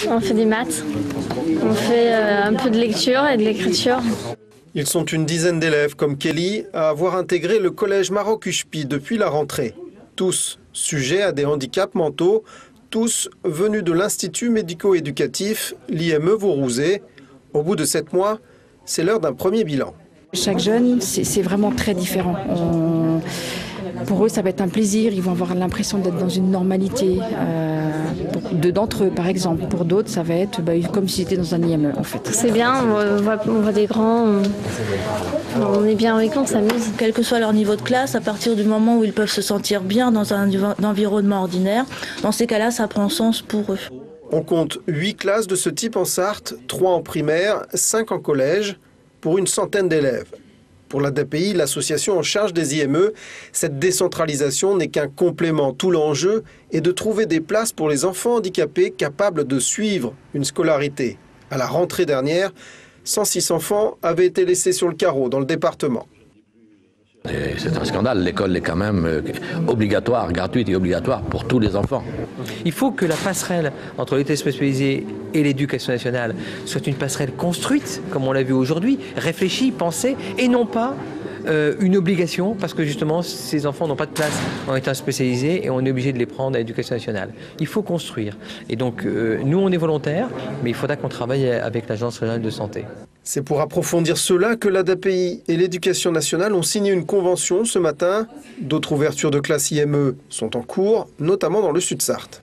On fait des maths, on fait un peu de lecture et de l'écriture. Ils sont une dizaine d'élèves comme Kelly à avoir intégré le collège Maroc Uchpi depuis la rentrée. Tous sujets à des handicaps mentaux, tous venus de l'Institut médico-éducatif, l'IME Vaurouzé. Au bout de 7 mois, c'est l'heure d'un premier bilan. Chaque jeune, c'est vraiment très différent. Pour eux, ça va être un plaisir. Ils vont avoir l'impression d'être dans une normalité. Deux d'entre eux, par exemple. Pour d'autres, ça va être comme s'ils étaient dans un IME, en fait. C'est bien, on voit des grands, on est bien avec eux, on s'amuse. Quel que soit leur niveau de classe, à partir du moment où ils peuvent se sentir bien dans un environnement ordinaire, dans ces cas-là, ça prend sens pour eux. On compte 8 classes de ce type en Sarthe, 3 en primaire, 5 en collège, pour une centaine d'élèves. Pour l'ADAPI, l'association en charge des IME, cette décentralisation n'est qu'un complément. Tout l'enjeu est de trouver des places pour les enfants handicapés capables de suivre une scolarité. À la rentrée dernière, 106 enfants avaient été laissés sur le carreau dans le département. C'est un scandale, l'école est quand même obligatoire, gratuite et obligatoire pour tous les enfants. Il faut que la passerelle entre l'état spécialisé et l'éducation nationale soit une passerelle construite, comme on l'a vu aujourd'hui, réfléchie, pensée, et non pas une obligation, parce que justement ces enfants n'ont pas de place en état spécialisé et on est obligé de les prendre à l'éducation nationale. Il faut construire. Et donc nous on est volontaires, mais il faudra qu'on travaille avec l'Agence régionale de santé. C'est pour approfondir cela que l'ADAPI et l'Éducation nationale ont signé une convention ce matin. D'autres ouvertures de classes IME sont en cours, notamment dans le Sud-Sarthe.